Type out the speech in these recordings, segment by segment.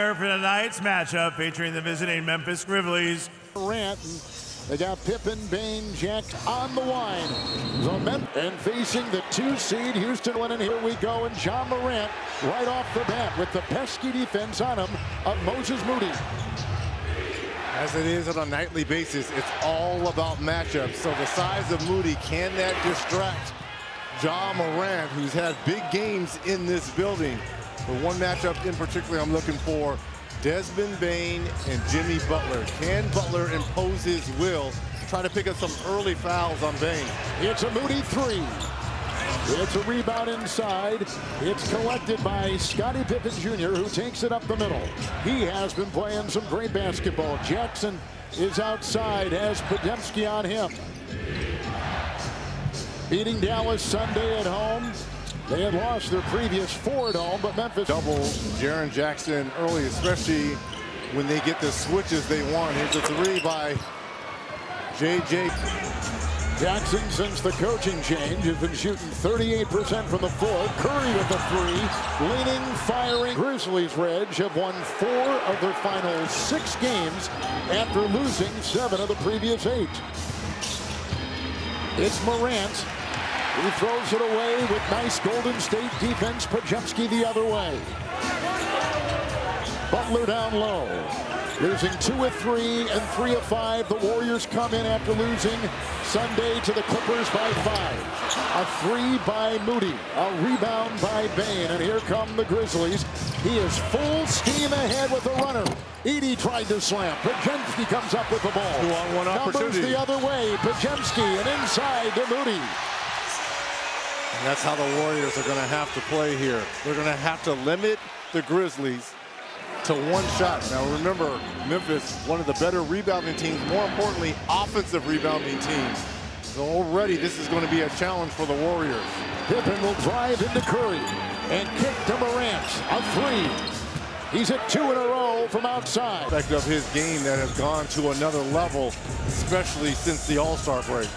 For tonight's matchup featuring the visiting Memphis Grizzlies. Morant, they got Pippen, Bane, Jack on the line. And facing the 2 seed Houston winning. Here we go, and Ja Morant right off the bat with the pesky defense on him of Moses Moody. As it is on a nightly basis, it's all about matchups. So the size of Moody, can that distract Ja Morant, who's had big games in this building? The one matchup in particular I'm looking for, Desmond Bane and Jimmy Butler. Can Butler impose his will, try to pick up some early fouls on Bane? It's a Moody 3. It's a rebound inside. It's collected by Scottie Pippen Jr., who takes it up the middle. He has been playing some great basketball. Jackson is outside, has Podziemski on him. Beating Dallas Sunday at home. They had lost their previous 4 at home, but Memphis double Jaren Jackson early, especially when they get the switches they want. Here's a 3 by J.J. Jackson, since the coaching change, has been shooting 38% from the floor. Curry with the 3, leaning, firing. Grizzlies Reg have won 4 of their final 6 games after losing 7 of the previous 8. It's Morant. He throws it away with nice Golden State defense. Podziemski the other way. Butler down low. Losing 2 of 3 and 3 of 5. The Warriors come in after losing Sunday to the Clippers by 5. A 3 by Moody. A rebound by Bane. And here come the Grizzlies. He is full steam ahead with a runner. Edey tried to slam. Podziemski comes up with the ball. 2-on-1 opportunity. Numbers the other way. Podziemski and inside to Moody. And that's how the Warriors are going to have to play here. They're going to have to limit the Grizzlies to 1 shot. Now remember, Memphis, one of the better rebounding teams, more importantly, offensive rebounding teams. So already this is going to be a challenge for the Warriors. Pippen will drive into Curry and kick to Morant. A 3. He's hit 2 in a row from outside. Aspect of his game that has gone to another level, especially since the All-Star break.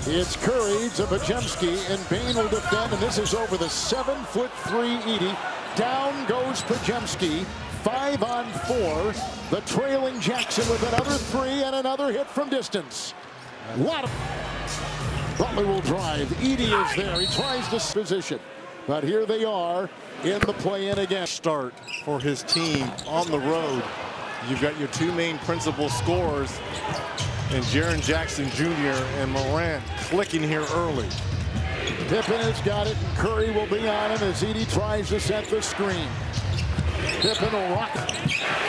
It's Curry to Podziemski, and Bane will defend, and this is over the 7'3" Edey. Down goes Podziemski, 5 on 4. The trailing Jackson with another 3 and another hit from distance. Butler will drive. Edey is there. He tries to position, but here they are in the play-in again. Start for his team on the road. You've got your 2 main principal scorers, and Jaren Jackson Jr. and Morant clicking here early. Pippen has got it, and Curry will be on him as Edey tries to set the screen. Pippen will rock it.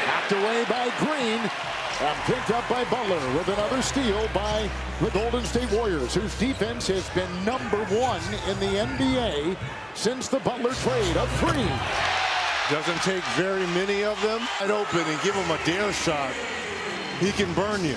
Knocked away by Green, and picked up by Butler with another steal by the Golden State Warriors, whose defense has been number 1 in the NBA since the Butler trade. A 3. Doesn't take very many of them. Wide open and give him a dare shot. He can burn you.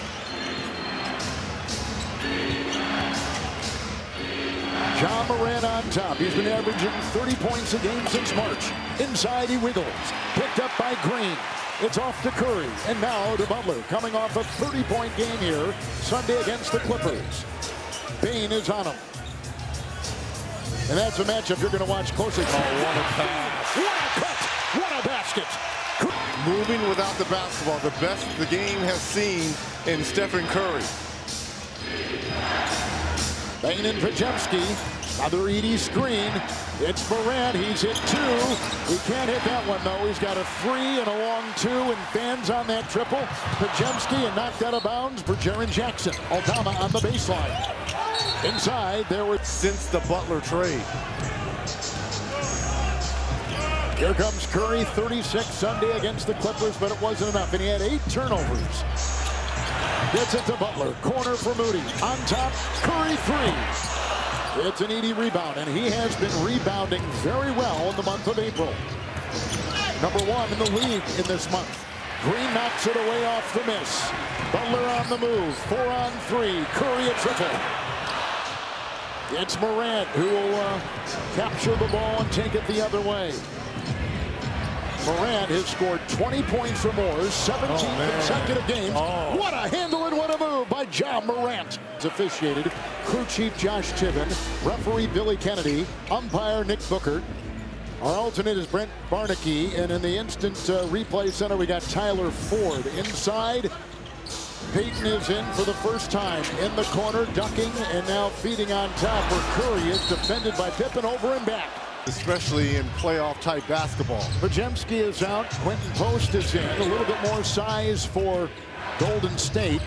Ja Morant on top. He's been averaging 30 points a game since March. Inside he wiggles. Picked up by Green. It's off to Curry. And now to Butler, coming off a 30-point game here Sunday against the Clippers. Bane is on him. And that's a matchup you're going to watch closely. Oh, what a pass. What a cut. What a basket. Moving without the basketball, the best the game has seen in Stephen Curry. Bane and Podziemski. Another Edey screen. It's Morant. He's hit 2. He can't hit that one, though. He's got a 3 and a long 2, and fans on that triple. Podziemski and knocked out of bounds for Jaren Jackson. Aldama on the baseline. Inside, there was since the Butler trade. Here comes Curry, 36 Sunday against the Clippers, but it wasn't enough, and he had 8 turnovers. Gets it to Butler. Corner for Moody. On top, Curry 3. It's an Edey rebound, and he has been rebounding very well in the month of April. Number 1 in the league in this month. Green knocks it away off the miss. Butler on the move. 4 on 3. Curry a triple. It's Morant who will capture the ball and take it the other way. Morant has scored 20 points or more, 17 consecutive games. Oh. What a handle and what a move by Ja Morant. It's officiated. Crew chief Josh Chivin, referee Billy Kennedy, umpire Nick Booker. Our alternate is Brent Barnaky, and in the instant replay center, we got Tyler Ford inside. Payton is in for the first time in the corner, ducking and now feeding on top where Curry is defended by Pippen over and back. Especially in playoff-type basketball. Pajemski is out. Quentin Post is in. A little bit more size for Golden State.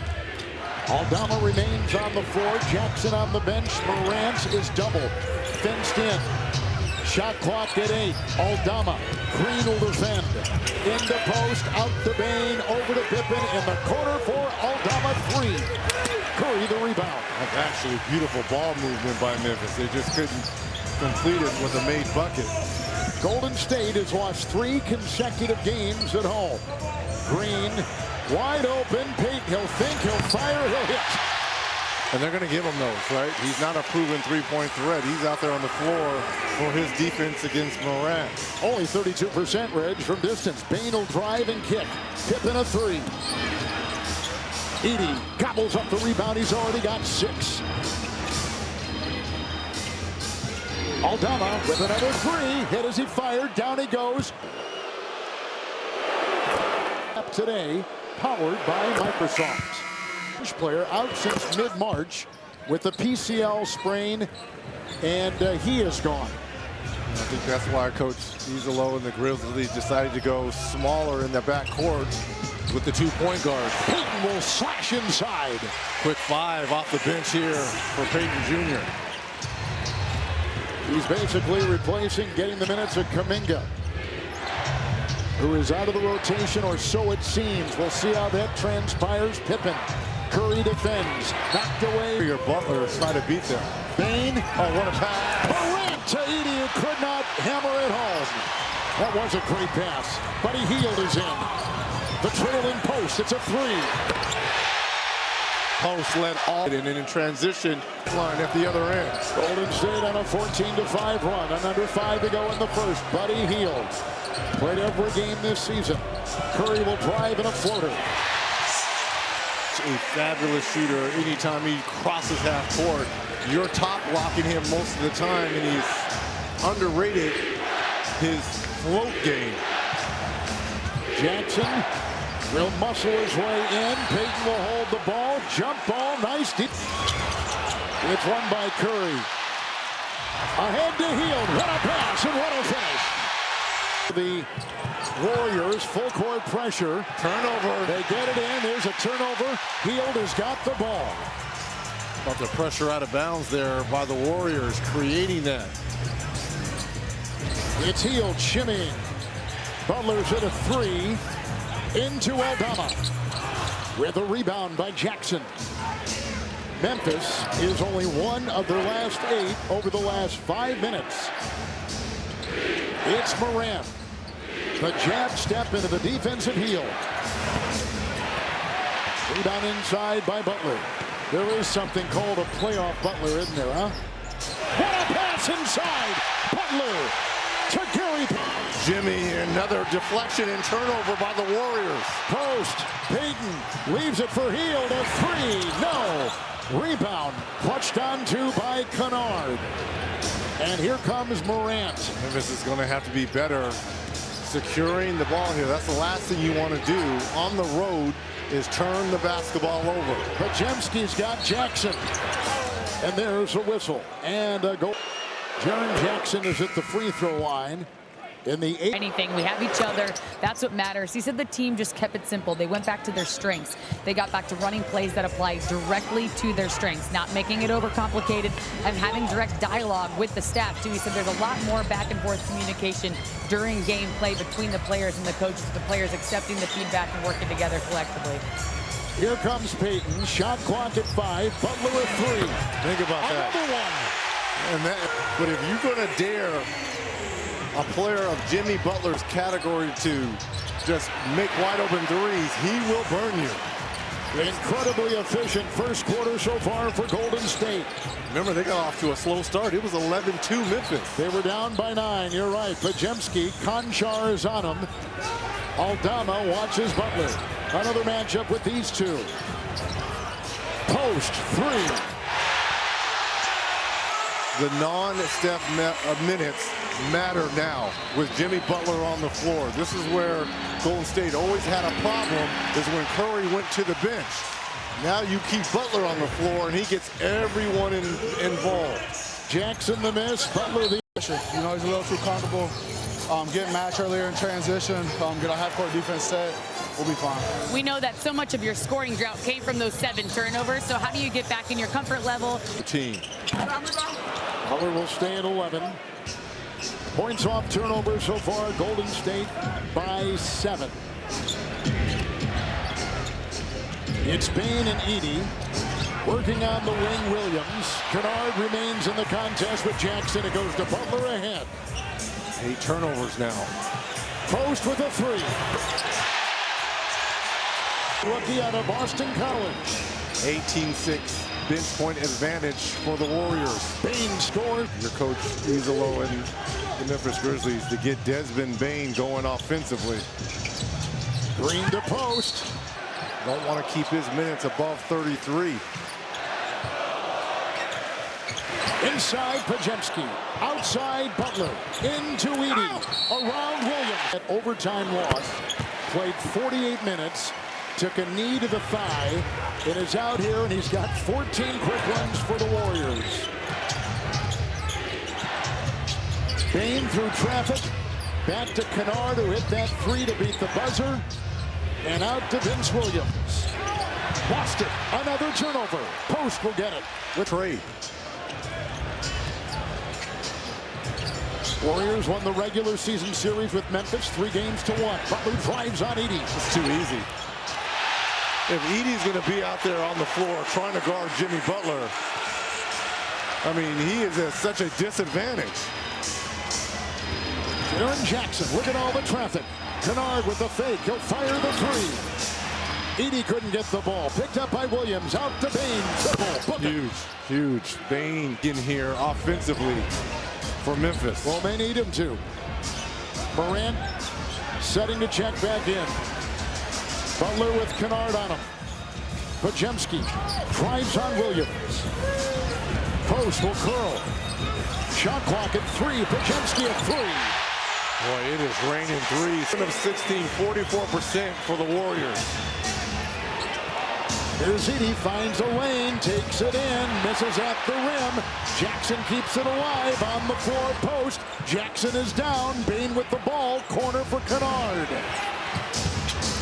Aldama remains on the floor. Jackson on the bench. Morant is double. Fenced in. Shot clock at 8. Aldama. Green will defend. Into post. Out to Bane. Over to Pippen. In the corner for Aldama. 3. Curry the rebound. That's actually beautiful ball movement by Memphis. They just couldn't complete it with a made bucket. Golden State has lost 3 consecutive games at home. Green wide open. Payton. He'll think. He'll fire. He'll hit. And they're going to give him those, right? He's not a proven three-point threat. He's out there on the floor for his defense against Morant. Only 32% Reg from distance. Bane will drive and kick. Pippen a 3. Edey gobbles up the rebound. He's already got 6. Aldama with another 3. Hit as he fired. Down he goes. Up today, powered by Microsoft. Player out since mid-March with a PCL sprain, and he is gone. I think that's why Coach Izolo and the Grizzlies decided to go smaller in the backcourt with the 2 point guards. Payton will slash inside. Quick 5 off the bench here for Payton Jr. He's basically replacing, getting the minutes of Kuminga, who is out of the rotation, or so it seems. We'll see how that transpires. Pippen. Curry defends. Knocked away. Your Butler trying to beat them. Bane. Oh, what a pass. Morant to Edey, who could not hammer it home. That was a great pass. Buddy Hield is in. The trailing Post. It's a 3. Post led all in transition line at the other end. Golden State on a 14-5 run. And under 5 to go in the first. Buddy Hield played every game this season. Curry will drive in a floater. A fabulous shooter. Anytime he crosses half court, you're top blocking him most of the time, and he's underrated his float game. Jackson will muscle his way in. Payton will hold the ball. Jump ball. Nice deep. It's won by Curry. Ahead to Hield. What a pass and what a finish. The Warriors full court pressure. Turnover. They get it in. There's a turnover. Hield has got the ball. About the pressure out of bounds there by the Warriors, creating that. It's Hield shimmying. Butler's hit a 3 into Aldama with a rebound by Jackson. Memphis is only 1 of their last 8 over the last 5 minutes. It's Morant. The jab step into the defensive heel. Rebound inside by Butler. There is something called a playoff Butler, isn't there, huh? What a pass inside! Butler to Gary. Jimmy, another deflection and turnover by the Warriors. Post. Payton leaves it for Hield. A 3. No. Rebound. Clutched onto by Kennard. And here comes Morant. Memphis is going to have to be better securing the ball here. That's the last thing you want to do on the road, is turn the basketball over. Pajemski's got Jackson. And there's a whistle. And a goal. Jaren Jackson is at the free throw line. In the 8th. Anything. We have each other. That's what matters. He said the team just kept it simple. They went back to their strengths. They got back to running plays that apply directly to their strengths, not making it overcomplicated and having direct dialogue with the staff, too. He said there's a lot more back and forth communication during game play between the players and the coaches, the players accepting the feedback and working together collectively. Here comes Payton. Shot clock at 5. Butler at 3. Think about that. Another one. And but if you're going to dare a player of Jimmy Butler's category to just make wide open threes, he will burn you. Incredibly efficient first quarter so far for Golden State. Remember, they got off to a slow start. It was 11-2 Memphis. They were down by 9. You're right. Pajemski, Conchar is on him. Aldama watches Butler. Another matchup with these two. Post 3. The non-Steph minutes matter now with Jimmy Butler on the floor. This is where Golden State always had a problem, is when Curry went to the bench. Now you keep Butler on the floor, and he gets everyone involved. Jackson the miss, Butler the... You know, he's a little too comfortable. Get match earlier in transition, get a half-court defense set. We'll be fine. We know that so much of your scoring drought came from those 7 turnovers, so how do you get back in your comfort level? The team. Butler will stay at 11. Points off turnover so far, Golden State by 7. It's Bane and Edey. Working on the wing, Williams. Kennard remains in the contest with Jackson. It goes to Butler ahead. 8 turnovers now. Post with a 3. Rookie out of Boston College. 18-6 bench point advantage for the Warriors. Bane scores. Your coach Izolo and the Memphis Grizzlies to get Desmond Bane going offensively. Green to post. Don't want to keep his minutes above 33. Inside Pajemski. Outside Butler. Into Edey. Around Williams. That overtime loss. Played 48 minutes. Took a knee to the thigh. And is out here, and he's got 14 quick runs for the Warriors. Bane through traffic. Back to Kennard, who hit that 3 to beat the buzzer. And out to Vince Williams. Lost it. Another turnover. Post will get it. With trade. Warriors won the regular season series with Memphis 3-1. Butler drives on Edey. It's too easy. If Edey's going to be out there on the floor trying to guard Jimmy Butler, I mean, he is at such a disadvantage. Jaren Jackson, look at all the traffic. Kennard with the fake. He'll fire the 3. Edey couldn't get the ball. Picked up by Williams. Out to Bane. Triple. Huge. Bane in here offensively for Memphis. Well, they need him to. Morant setting to check back in. Butler with Kennard on him. Pajemski drives on Williams. Post will curl. Shot clock at 3. Pajemski at 3. Boy, it is raining threes. 7 of 16, 44% for the Warriors. Here's Edey, finds a lane, takes it in, misses at the rim. Jackson keeps it alive on the floor post. Jackson is down. Bane with the ball. Corner for Kennard.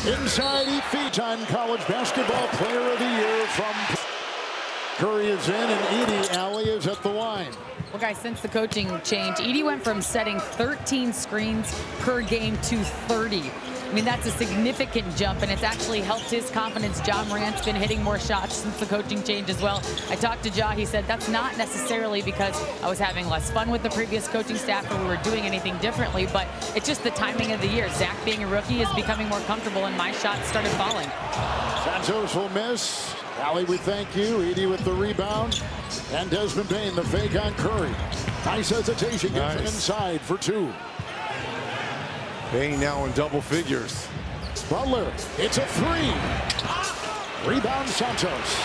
Inside he feeds on college basketball player of the year from Curry is in, and Edey Alley is at the line. Well, guys, since the coaching change, Edey went from setting 13 screens per game to 30. I mean, that's a significant jump, and it's actually helped his confidence. Ja Morant's been hitting more shots since the coaching change as well. I talked to Ja. He said that's not necessarily because I was having less fun with the previous coaching staff or we were doing anything differently, but it's just the timing of the year. Zach, being a rookie, is becoming more comfortable, and my shots started falling. Santos will miss. Alley, we thank you. Edey with the rebound. And Desmond Bane, the fake on Curry. Nice hesitation. Gets it inside for 2. Bane now in double figures. Butler, it's a 3. Rebound Santos.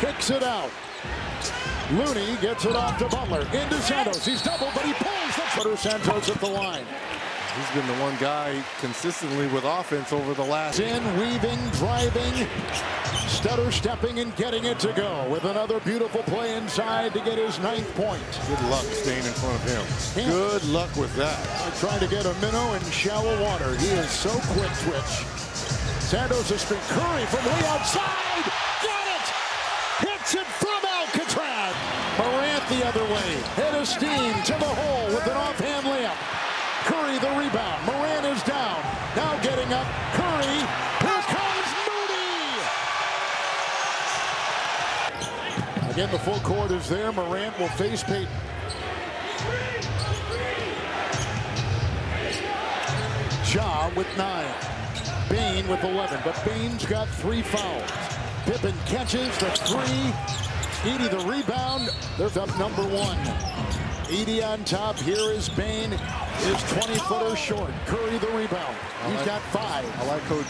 Kicks it out. Looney gets it off to Butler. Into Santos. He's doubled, but he pulls the footer. Santos at the line. He's been the one guy consistently with offense over the last. In, weaving, driving, stutter stepping and getting it to go with another beautiful play inside to get his 9th point. Good luck staying in front of him. Good luck with that. Trying to get a minnow in shallow water. He is so quick twitch. Santos is straight. Curry from way outside. Got it! Hits it from Alcatraz. Morant the other way. Head of steam to the hole with an offhand layup. Curry the rebound. Morant is down. Now getting up. Curry. Here comes Moody. Again, the full court is there. Morant will face Payton. Ja with 9. Bane with 11. But Bane's got 3 fouls. Pippen catches the 3. Edey the rebound. There's up number 1. Edey on top. Here is Bane. His 20-footer short. Curry the rebound. He's got 5. I like Coach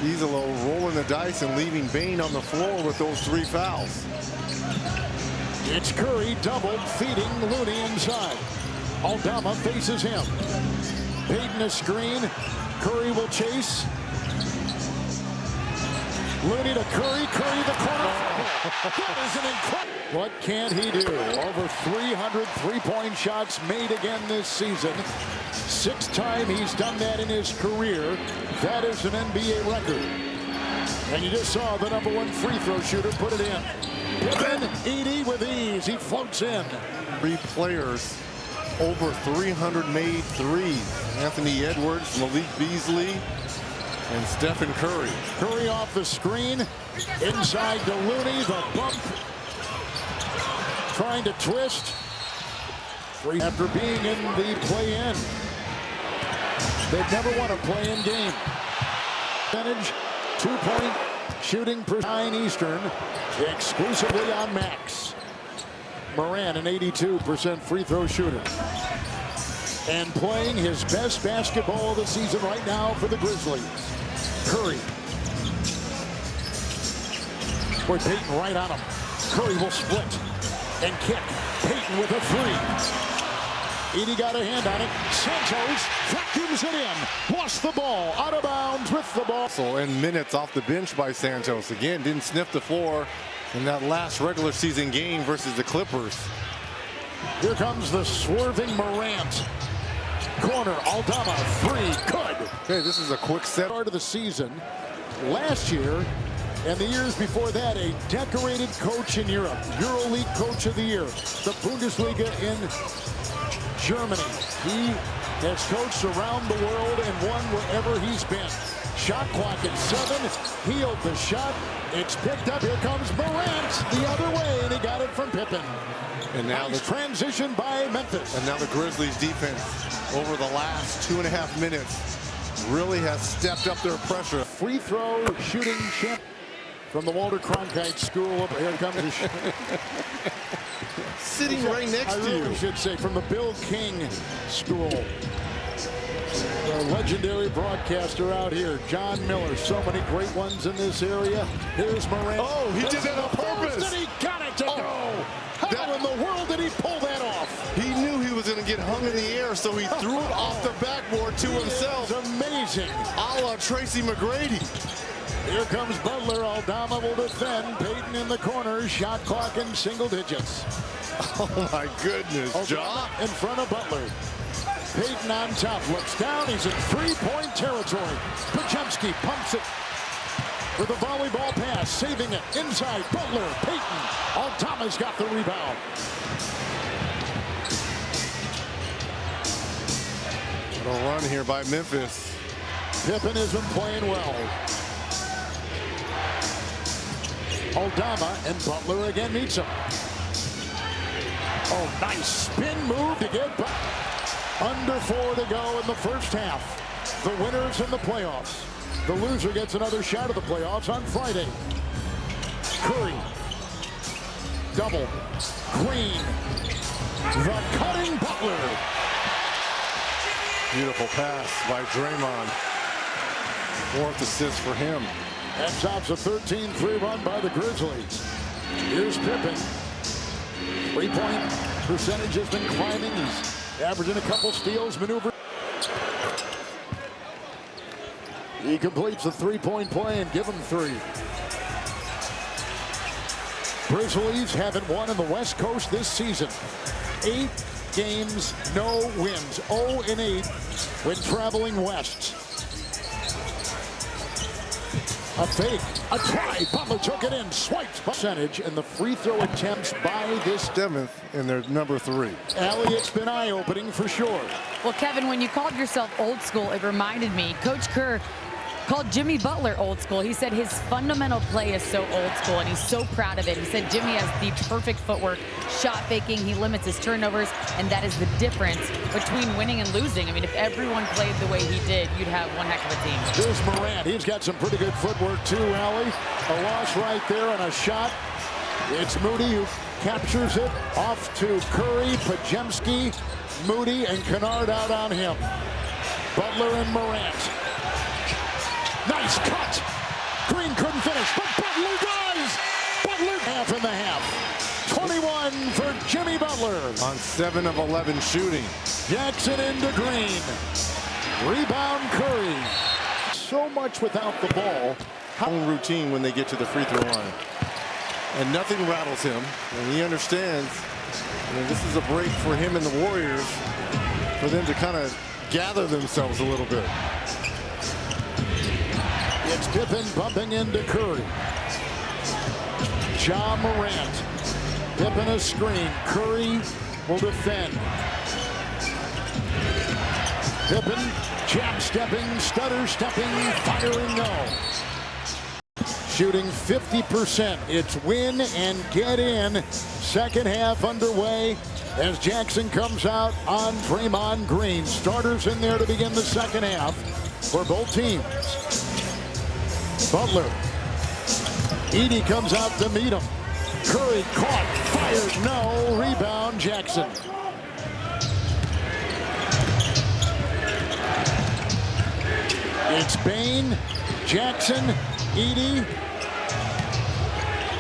Izolo rolling the dice and leaving Bane on the floor with those 3 fouls. It's Curry double feeding Looney inside. Aldama faces him. Payton a screen. Curry will chase. Looney to Curry. Curry the corner. That is an incredible. What can he do? Over 300 three-point shots made again this season. 6th time he's done that in his career. That is an NBA record. And you just saw the #1 free throw shooter put it in. Pippen, Edie with ease. He floats in. 3 players over 300 made threes. Anthony Edwards, Malik Beasley, and Stephen Curry. Curry off the screen. Inside to Looney. The bump. Trying to twist. After being in the play-in. They've never won a play-in game. Percentage, 2-point shooting per 9 Eastern. Exclusively on Max. Moran, an 82% free throw shooter. And playing his best basketball of the season right now for the Grizzlies. Curry. Boy, Payton right on him. Curry will split and kick. Payton with a 3. Edie got a hand on it. Santos vacuums it in. Lost the ball. Out of bounds with the ball. So in minutes off the bench by Santos. Again, didn't sniff the floor in that last regular season game versus the Clippers. Here comes the swerving Morant. Corner, Aldama, 3, good. Okay, this is a quick set. Start of the season. Last year and the years before that, a decorated coach in Europe. EuroLeague Coach of the Year. The Bundesliga in Germany. He has coached around the world and won wherever he's been. Shot clock at 7. Healed the shot. It's picked up. Here comes Morant the other way, and he got it from Pippen. And now nice transition by Memphis. And now the Grizzlies defense over the last 2.5 minutes really has stepped up their pressure. Free throw shooting champ from the Walter Cronkite School. Here comes the sitting right next to you. I should say from the Bill King School. The legendary broadcaster out here, John Miller. So many great ones in this area. Here's Morant. Oh, he did that on purpose. And he got it to go. How in the world did he pull that off? He knew he was going to get hung in the air, so he threw it off the backboard to himself. It's amazing. A la Tracy McGrady. Here comes Butler. Aldama will defend. Payton in the corner. Shot clock in single digits. Oh, my goodness. Ja in front of Butler. Payton on top. Looks down. He's in three-point territory. Pajemski pumps it with a volleyball pass. Saving it. Inside. Butler. Payton. Aldama's got the rebound. What a run here by Memphis. Pippen isn't playing well. Aldama and Butler again meets him. Oh, nice spin move to get back. Under 4 to go in the first half. The winners in the playoffs. The loser gets another shot of the playoffs on Friday. Curry. Double. Green. The cutting Butler. Beautiful pass by Draymond. 4th assist for him. That stops a 13-3 run by the Grizzlies. Here's Pippen. 3-point percentage has been climbing. He's averaging a couple steals, maneuver. He completes the 3-point play and give him 3. Grizzlies haven't won in the West Coast this season. 8 games, no wins. 0-8 when traveling west. A fake, a try. Butler took it in, swiped. Percentage and the free throw attempts by this 7th, and they're number 3. Allie, it's been eye-opening for sure. Well, Kevin, when you called yourself old school, it reminded me. Coach Kerr called Jimmy Butler old school. He said his fundamental play is so old school, and he's so proud of it. He said Jimmy has the perfect footwork, shot faking, he limits his turnovers, and that is the difference between winning and losing. I mean, if everyone played the way he did, you'd have one heck of a team. Here's Morant. He's got some pretty good footwork too, Allie. A loss right there on a shot. It's Moody who captures it. Off to Curry, Pajemski, Moody, and Kennard out on him. Butler and Morant. Nice cut. Green couldn't finish, but Butler does. Butler half in the half. Butler. On 7 of 11 shooting. Jackson into Green. Rebound Curry. So much without the ball. Own routine when they get to the free throw line. And nothing rattles him. And he understands this is a break for him and the Warriors for them to kind of gather themselves a little bit. It's Pippen bumping into Curry. Ja Morant. Pippen a screen. Curry will defend. Pippen jab stepping, stutter stepping, firing no. Shooting 50%. It's win and get in. Second half underway as Jackson comes out on Draymond Green. Starters in there to begin the second half for both teams. Butler. Edey comes out to meet him. Curry caught, fired, no. Rebound, Jackson. It's Bane, Jackson, Edey,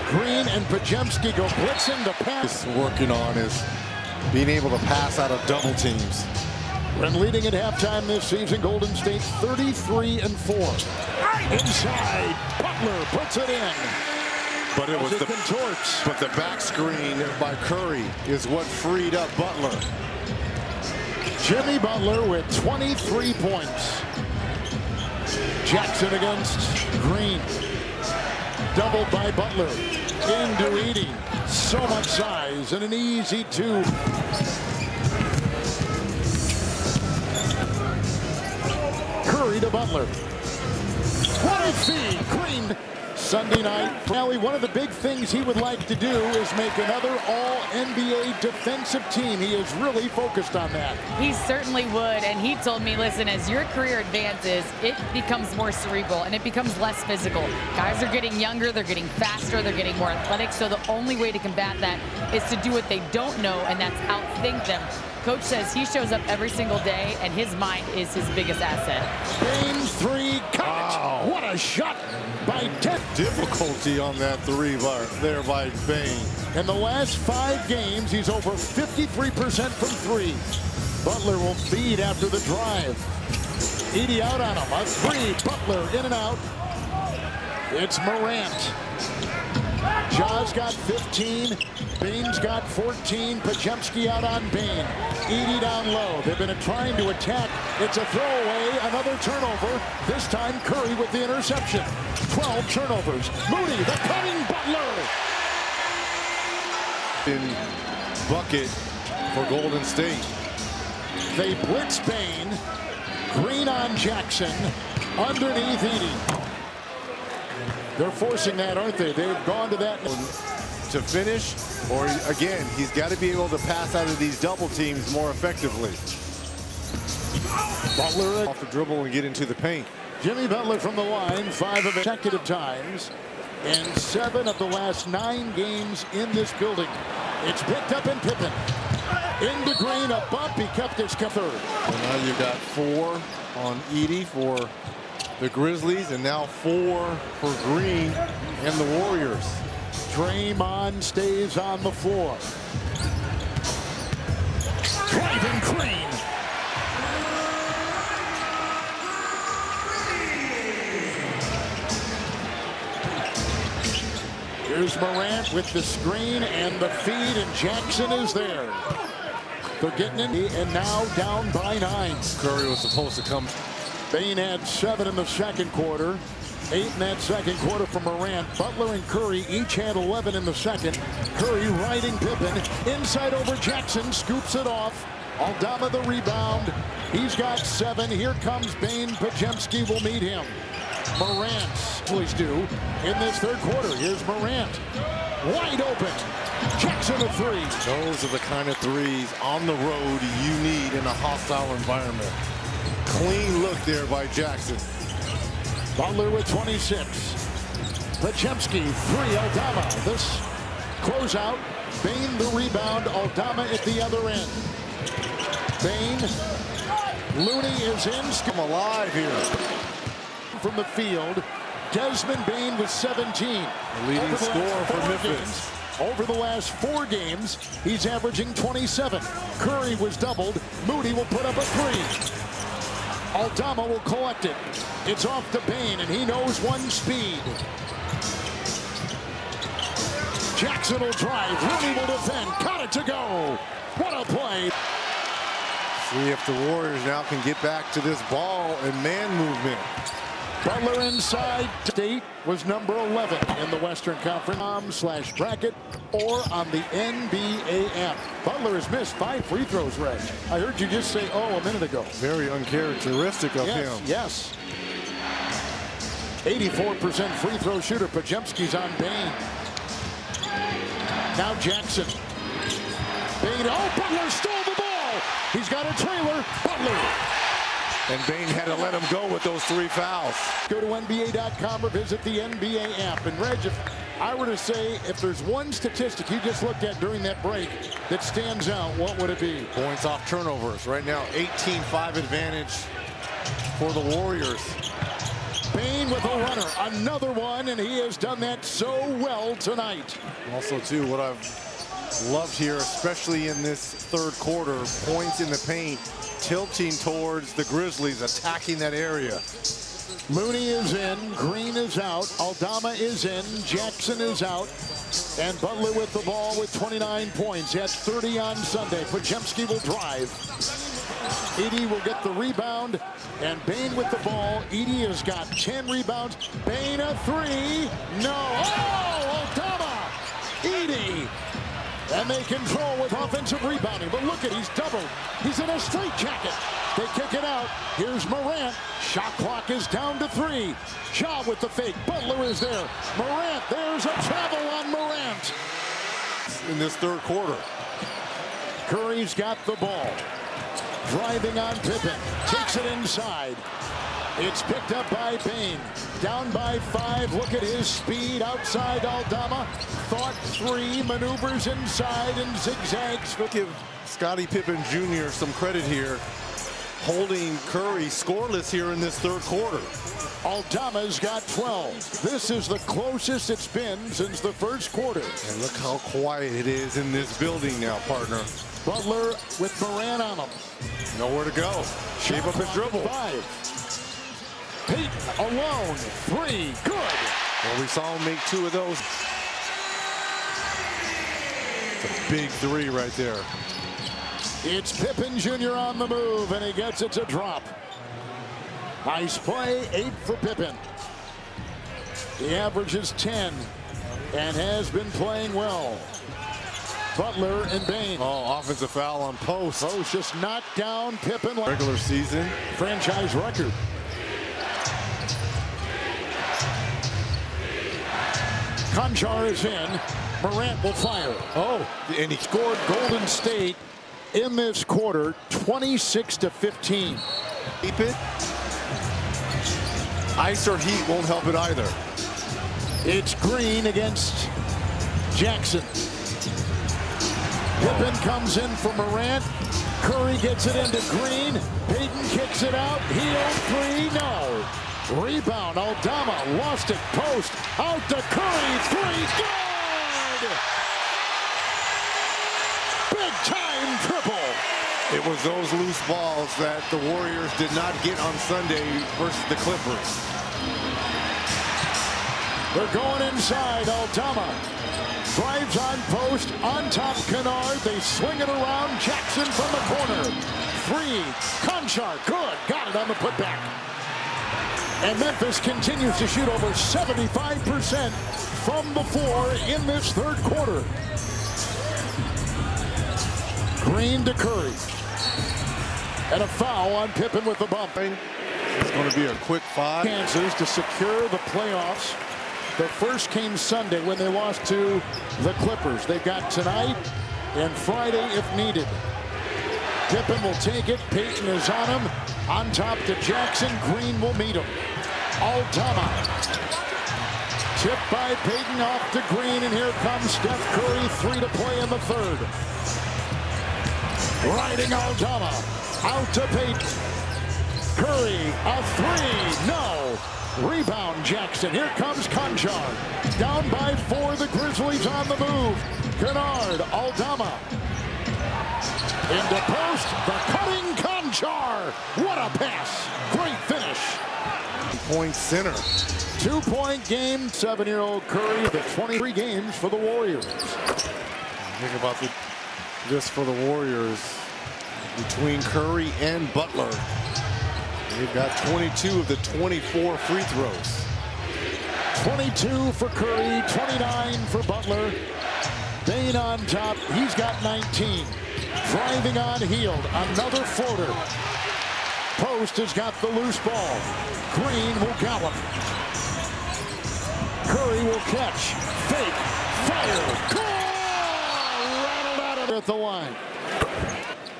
Green, and Podziemski go blitzing the pass. Working on is being able to pass out of double teams. When leading at halftime this season, Golden State's 33-4. Inside, Butler puts it in. But it was contorts. But the back screen by Curry is what freed up Butler. Jimmy Butler with 23 points. Jackson against Green. Doubled by Butler. Into Edey. So much size and an easy two. Curry to Butler. What a feed. Green. Sunday night rally. One of the big things he would like to do is make another all-NBA defensive team. He is really focused on that. He certainly would, and he told me, listen, as your career advances, it becomes more cerebral and it becomes less physical. Guys are getting younger, they're getting faster, they're getting more athletic, so the only way to combat that is to do what they don't know, and that's outthink them. Coach says he shows up every single day, and his mind is his biggest asset. Bane's three, wow. What a shot by 10. Difficulty on that three there by Bane. In the last 5 games, he's over 53% from three. Butler will feed after the drive. Edey out on him. A three. Butler in and out. It's Morant. Ja's got 15. Bane's got 14. Podziemski out on Bane. Edey down low. They've been trying to attack. It's a throwaway. Another turnover. This time Curry with the interception. 12 turnovers. Moody, the cutting Butler. In bucket for Golden State. They blitz Bane. Green on Jackson. Underneath Edey. They're forcing that, aren't they? They've gone to that. To finish, or again, he's got to be able to pass out of these double teams more effectively. Butler Off the dribble and get into the paint. Jimmy Butler from the line 5 of consecutive times and 7 of the last 9 games in this building. It's picked up in Pippen. Into Green, a bump. He kept his third. So now you've got 4 on Edey for the Grizzlies, and now 4 for Green and the Warriors. Draymond stays on the floor. Driving Green. Here's Morant with the screen and the feed, and Jackson is there. They're getting in, and now down by 9. Curry was supposed to come. Bane had 7 in the second quarter. 8 in that second quarter from Morant. Butler and Curry each had 11 in the second. Curry riding Pippen. Inside over Jackson. Scoops it off. Aldama the rebound. He's got 7. Here comes Bane. Podziemski will meet him. Morant, please do, in this third quarter. Here's Morant. Wide open. Jackson a 3. Those are the kind of threes on the road you need in a hostile environment. Clean look there by Jackson. Butler with 26. Podziemski, 3. Aldama. This closeout. Bane the rebound. Aldama at the other end. Bane. Looney is in. Come alive here. From the field. Desmond Bane with 17. The leading scorer for Memphis. Over the last 4 games, he's averaging 27. Curry was doubled. Moody will put up a 3. Aldama will collect it. It's off to Bane, and he knows one speed. Jackson will drive. Rooney will defend. Got it to go. What a play. See if the Warriors now can get back to this ball and man movement. Butler inside. State was number 11 in the Western Conference. /bracket or on the NBA app. Butler has missed 5 free throws, Reg. I heard you just say, oh, a minute ago. Very uncharacteristic of him. Yes. 84% free throw shooter. Pajemski's on Bane. Now Jackson. Bane. Oh, Butler stole the ball. He's got a trailer. Butler. And Bane had to let him go with those 3 fouls. Go to NBA.com or visit the NBA app. And Reg, if I were to say if there's one statistic you just looked at during that break that stands out, what would it be? Points off turnovers. Right now, 18-5 advantage for the Warriors. Bane with a runner. Another one, and he has done that so well tonight. Also, too, what I've loved here, especially in this third quarter, points in the paint, tilting towards the Grizzlies, attacking that area. Mooney is in, Green is out, Aldama is in, Jackson is out, and Butler with the ball with 29 points. He had 30 on Sunday. Pajemski will drive. Edey will get the rebound, and Bane with the ball. Edey has got 10 rebounds. Bane a 3. No. Oh, Aldama. Edey. And they control with offensive rebounding. But look at, he's doubled. He's in a straitjacket. They kick it out. Here's Morant. Shot clock is down to 3. Ja with the fake. Butler is there. Morant, there's a travel on Morant. In this third quarter. Curry's got the ball. Driving on Pippen. Takes it inside. It's picked up by Bane. Down by 5. Look at his speed outside Aldama. Thought 3. Maneuvers inside and zigzags. Give Scottie Pippen Jr. some credit here. Holding Curry scoreless here in this third quarter. Aldama's got 12. This is the closest it's been since the first quarter. And look how quiet it is in this building now, partner. Butler with Morant on him. Nowhere to go. Shape up his dribble. 5. Payton alone. 3. Good. Well, we saw him make 2 of those. It's a big 3 right there. It's Pippen Jr. on the move, and he gets it to drop. Nice play. 8 for Pippen. He averages 10 and has been playing well. Butler and Bane. Oh, offensive foul on post. Post just knocked down Pippen. Regular season. Franchise record. Conjar is in. Morant will fire. Oh, and he Scored Golden State in this quarter 26-15. Keep it. Ice or heat won't help it either. It's Green against Jackson. Pippen comes in for Morant. Curry gets it into Green. Payton kicks it out. Heel 3. No. Rebound. Aldama lost it. Post. Out to Curry. 3. Good. Big time triple. It was those loose balls that the Warriors did not get on Sunday versus the Clippers. They're going inside. Aldama drives on post. On top, Kennard. They swing it around. Jackson from the corner. 3. Conchar. Good. Got it on the putback. And Memphis continues to shoot over 75% from the floor in this third quarter. Green to Curry. And a foul on Pippen with the bump. It's going to be a quick 5. Chances to secure the playoffs. The first came Sunday when they lost to the Clippers. They've got tonight and Friday if needed. Pippen will take it. Payton is on him. On top to Jackson. Green will meet him. Aldama. Tipped by Payton off to Green, and here comes Steph Curry. 3 to play in the third. Riding Aldama. Out to Payton. Curry, a 3. No. Rebound Jackson. Here comes Conjar. Down by 4. The Grizzlies on the move. Kennard. Aldama. Into post. The cutting Conjar. What a pass. Great finish. Point center. 2-point game. 7-year-old Curry. The 23 games for the Warriors. Think about this for the Warriors. Between Curry and Butler, they've got 22 of the 24 free throws. 22 for Curry, 29 for Butler. Bane on top, he's got 19. Driving on Hield, another floater. Post has got the loose ball. Green will gallop. Curry will catch. Fake. Fire. Goal! Rattled out of at the line.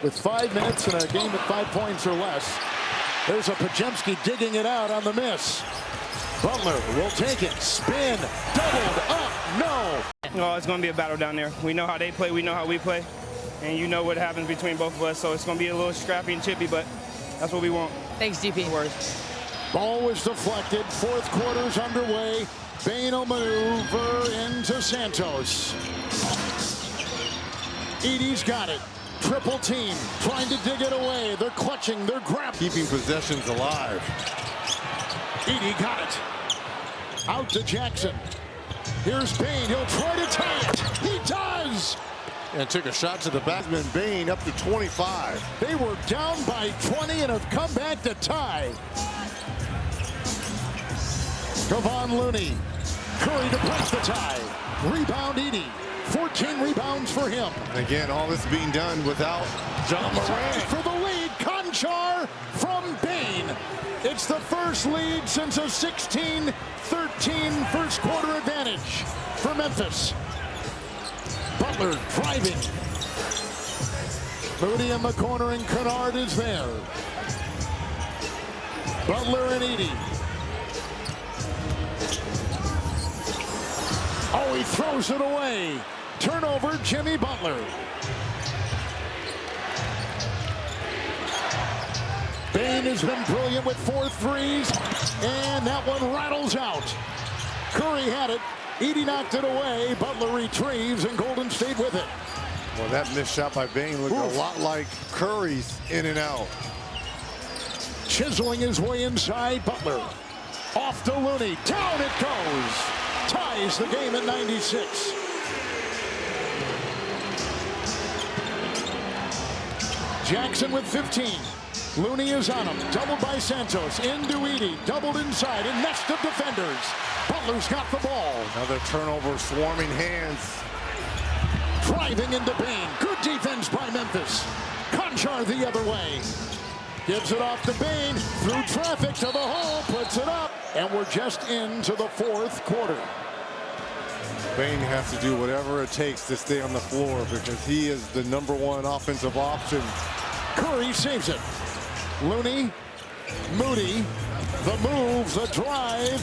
With 5 minutes and a game at 5 points or less, there's a Pajemski digging it out on the miss. Butler will take it. Spin. Doubled up. No. Well, it's going to be a battle down there. We know how they play. We know how we play. And you know what happens between both of us. So it's going to be a little scrappy and chippy, but that's what we want. Thanks, DP. Ball was deflected. Fourth quarter's underway. Bane will maneuver into Santos. Edie's got it. Triple team, trying to dig it away. They're clutching, they're grabbing. Keeping possessions alive. Edie got it. Out to Jackson. Here's Bane, he'll try to tie it. He does! And took a shot to the backman. Bane up to 25. They were down by 20 and have come back to tie. Kevon Looney. Curry to break the tie. Rebound Edie. 14 rebounds for him. And again, all this being done without John Morant. For the lead, Conchar from Bane. It's the first lead since a 16-13 first quarter advantage for Memphis. Butler driving. Moody in the corner and Kennard is there. Butler and Edie. Oh, he throws it away. Turnover, Jimmy Butler. Bane has been brilliant with 4 threes, and that one rattles out. Curry had it. Edie knocked it away. Butler retrieves, and Golden State with it. Well, that missed shot by Bane looked a lot like Curry's in and out. Chiseling his way inside, Butler. Off to Looney. Down it goes. Ties the game at 96. Jackson with 15. Looney is on him. Doubled by Santos. Into Edie. Doubled inside. A nest of defenders. Butler's got the ball. Another turnover, swarming hands. Driving into Bane. Good defense by Memphis. Conchar the other way. Gives it off to Bane. Through traffic to the hole. Puts it up. And we're just into the fourth quarter. Bane has to do whatever it takes to stay on the floor because he is the #1 offensive option. Curry saves it. Looney, Moody, the move, the drive,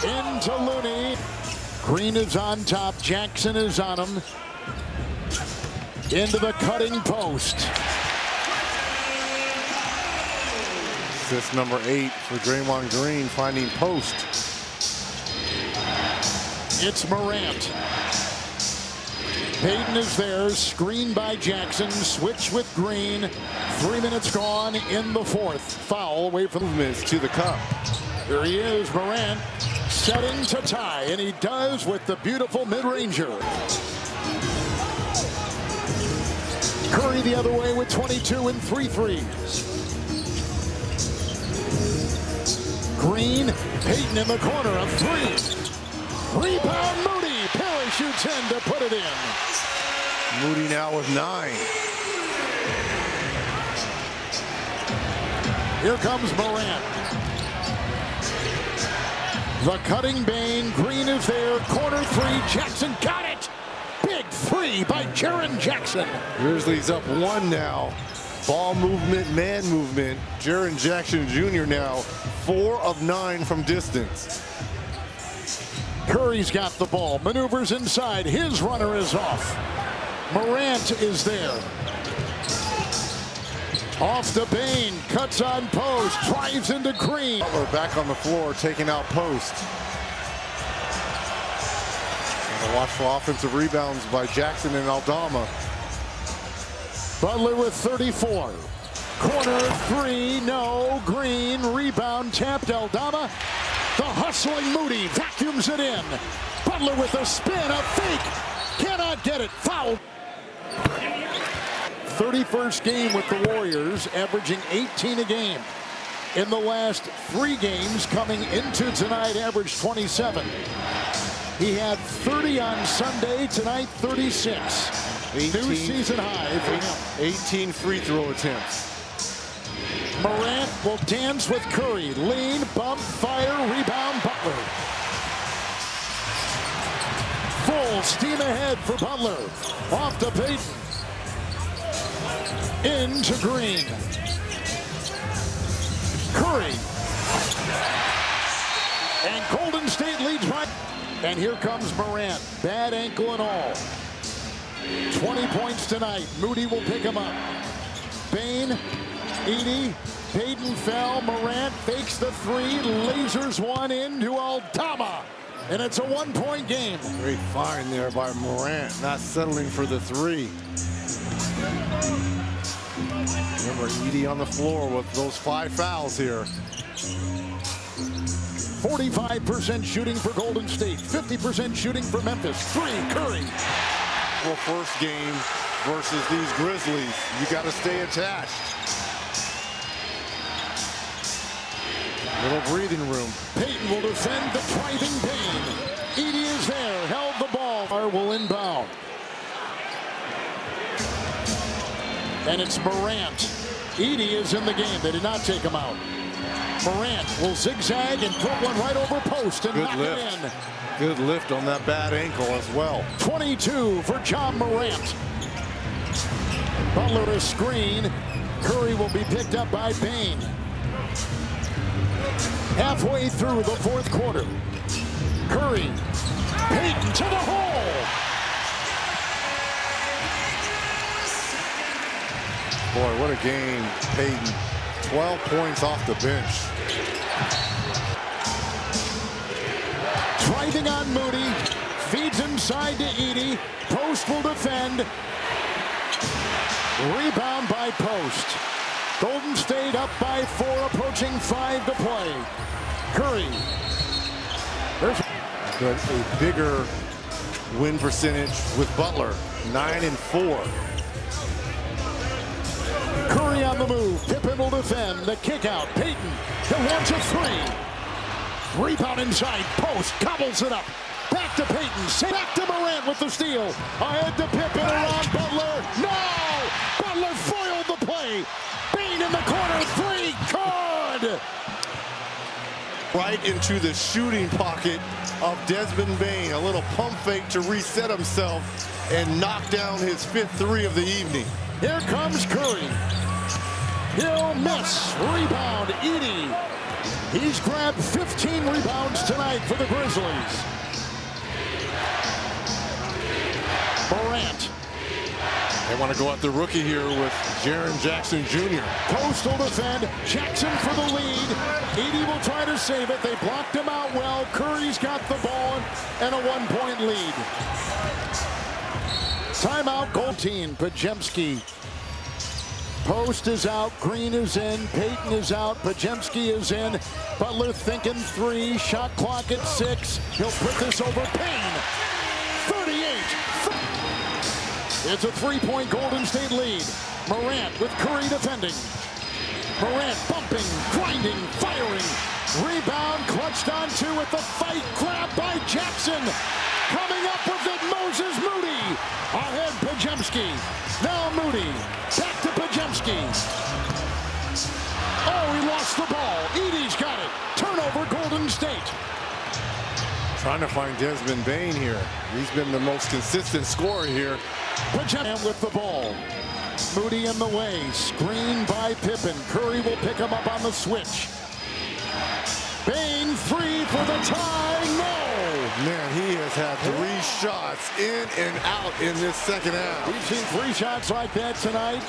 into Looney. Green is on top, Jackson is on him. Into the cutting post. Assist number 8 for Draymond Green, finding post. It's Morant. Payton is there, screened by Jackson, switch with Green. 3 minutes gone in the fourth. Foul away from movements to the cup. Here he is, Morant, setting to tie, and he does with the beautiful mid-ranger. Curry the other way with 22 and 3 threes. Green, Payton in the corner, a 3. Rebound Moody, parachutes in to put it in. Moody now with 9. Here comes Morant. The cutting Bane, Green is there, corner 3, Jackson got it! Big 3 by Jaren Jackson. Grizzlies up 1 now. Ball movement, man movement. Jaren Jackson Jr. now 4 of 9 from distance. Curry's got the ball, maneuvers inside, his runner is off. Morant is there. Off to Bain, cuts on post, drives into Green. Butler back on the floor, taking out post. And a watch for offensive rebounds by Jackson and Aldama. Butler with 34. Corner three, no. Green, rebound, tapped Aldama. The hustling Moody vacuums it in. Butler with a spin, a fake. Cannot get it, foul. 31st game with the Warriors, averaging 18 a game. In the last 3 games coming into tonight, averaged 27. He had 30 on Sunday, tonight 36. 18, new season high for him. 18 free throw attempts. Morant will dance with Curry. Lean, bump, fire, rebound, Butler. Full steam ahead for Butler. Off to Payton. Into Green. Curry. And Golden State leads right. And here comes Morant. Bad ankle and all. 20 points tonight. Moody will pick him up. Bain, Edey, Payton fell. Morant fakes the 3, lasers one into Aldama. And it's a 1-point game. Great find there by Morant, not settling for the 3. Remember, Edey on the floor with those 5 fouls here. 45% shooting for Golden State, 50% shooting for Memphis. 3, Curry. Well, first game versus these Grizzlies. You got to stay attached. Little breathing room. Payton will defend the driving Bain. Edey is there, held the ball. Will inbound. And it's Morant. Edey is in the game. They did not take him out. Morant will zigzag and put one right over post and knock it in. Good lift on that bad ankle as well. 22 for John Morant. Butler a screen. Curry will be picked up by Bain. Halfway through the 4th quarter. Curry. Payton to the hole. Boy, what a game, Payton. 12 points off the bench. Driving on Moody. Feeds inside to Edey. Post will defend. Rebound by Post. Golden State up by 4, approaching 5 to play. Curry. But a bigger win percentage with Butler, 9-4. Curry on the move. Pippen will defend. The kick out. Payton. He'll launch a 3. Rebound inside. Post. Cobbles it up. Back to Payton. Back to Morant with the steal. Ahead to Pippen around Butler. No! Butler foiled the play. Bain in the corner. 3. Good! Right into the shooting pocket of Desmond Bain. A little pump fake to reset himself and knock down his 5th 3 of the evening. Here comes Curry. He'll miss. Rebound, Edey. He's grabbed 15 rebounds tonight for the Grizzlies. Morant. They want to go at the rookie here with Jaren Jackson Jr. Postal defend. Jackson for the lead. Edey will try to save it. They blocked him out well. Curry's got the ball and a 1-point lead. Timeout, goal team. Podziemski. Post is out. Green is in. Payton is out. Podziemski is in. Butler thinking 3. Shot clock at 6. He'll put this over Payne. 38. It's a 3-point Golden State lead. Morant with Curry defending. Morant bumping, grinding, firing. Rebound clutched onto with the fight. Grab by Jackson. Coming up with it, Moses Moody. Ahead, Podziemski. Now Moody. Back to Podziemski. Oh, he lost the ball. Edey's got it. Turnover, Golden State. Trying to find Desmond Bain here. He's been the most consistent scorer here. Podziemski with the ball. Moody in the way. Screen by Pippen. Curry will pick him up on the switch. Bain 3 for the tie. No! Man, he has had 3 shots in and out in this second half. We've seen 3 shots like that tonight.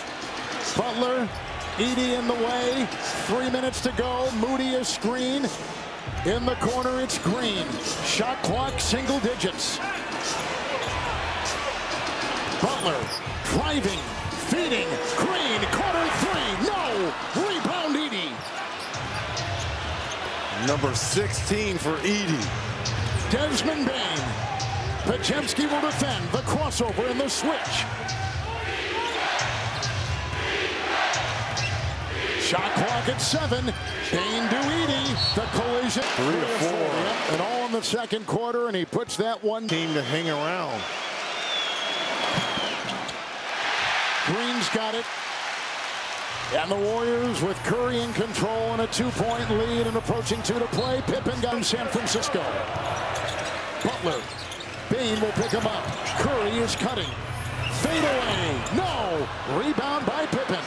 Butler Edey in the way. 3 minutes to go. Moody is screen. In the corner, it's Green. Shot clock, single digits. Butler driving, feeding. Green, corner three. No! Rebound, Edey. Number 16 for Edey. Desmond Bain. Pajemski will defend. The crossover and the switch. Shot clock at 7. Bain to Edey. The collision. 3 to 4. Yep. And all in the second quarter, and he puts that one. Team to hang around. Green's got it. And the Warriors with Curry in control and a 2-point lead and approaching 2 to play. Pippen got in San Francisco. Butler. Bain will pick him up. Curry is cutting. Fade away. No. Rebound by Pippen.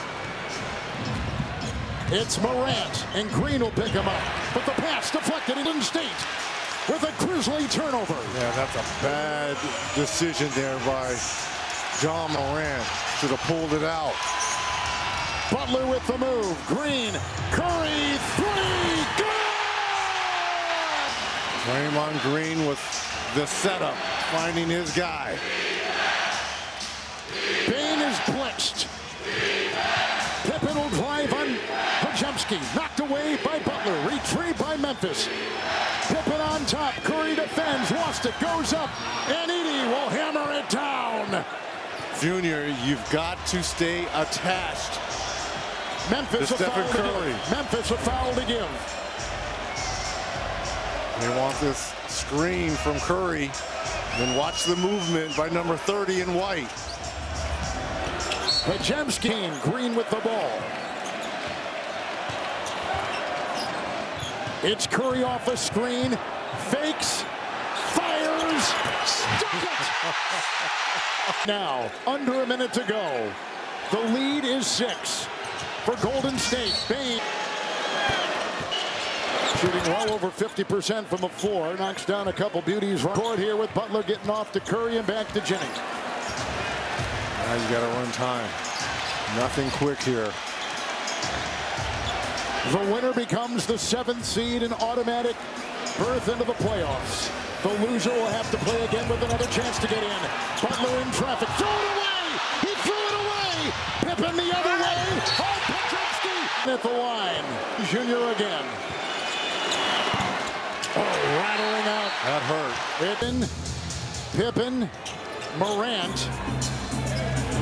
It's Morant, and Green will pick him up. But the pass deflected in State with a Grizzly turnover. Yeah, that's a bad decision there by John Morant. Should have pulled it out. Butler with the move. Green, Curry, 3, good! Draymond Green with the setup, finding his guy. Bain is blitzed. Pippen will drive on Pajemski. Knocked away by Butler. Retrieved by Memphis. Pippen on top. Curry defends. Lost it. Goes up. And Edey will hammer it down. Junior, you've got to stay attached. Memphis a Stephen foul to Curry. give. Memphis a foul to give. They want this screen from Curry. Then watch the movement by number 30 in white. Pajemski, Green with the ball. It's Curry off a screen. Fakes. Fires. Stuck it. Now, under a minute to go. The lead is 6 for Golden State. Bain shooting well over 50% from the floor. Knocks down a couple beauties. Court here with Butler getting off to Curry and back to Jennings. Now you got to run time. Nothing quick here. The winner becomes the 7th seed and automatic berth into the playoffs. The loser will have to play again with another chance to get in. Butler in traffic. Throw it away! He threw it away! Pippen the other way! Oh, Pajemski at the line. Junior again. Oh, rattling out. That hurt. Pippen, Morant,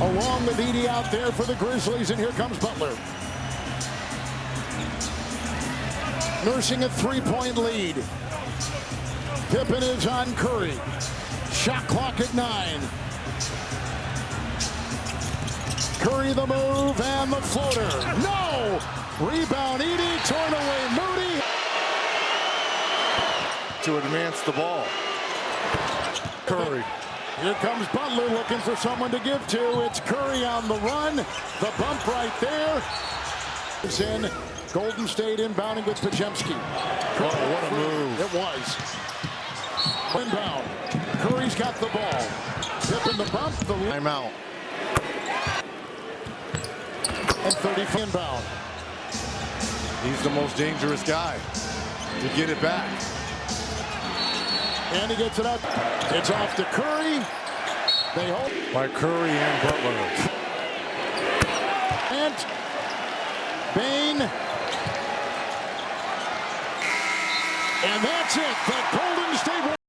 along with Edey out there for the Grizzlies, and here comes Butler. Nursing a 3-point lead. Pippen is on Curry. Shot clock at 9. Curry the move and the floater. No! Rebound, Edey, torn away, Moody. To advance the ball. Curry. Here comes Butler looking for someone to give to. It's Curry on the run. The bump right there. It's in. Golden State inbounding with Pajemski. Oh, what a move. It was. Inbound. Curry's got the ball. Pippen the bump. The Timeout. and 30 inbound. He's the most dangerous guy to get it back. And he gets it up. It's off to Curry. They hope. By Curry and Butler. And Bain. And that's it. The Golden State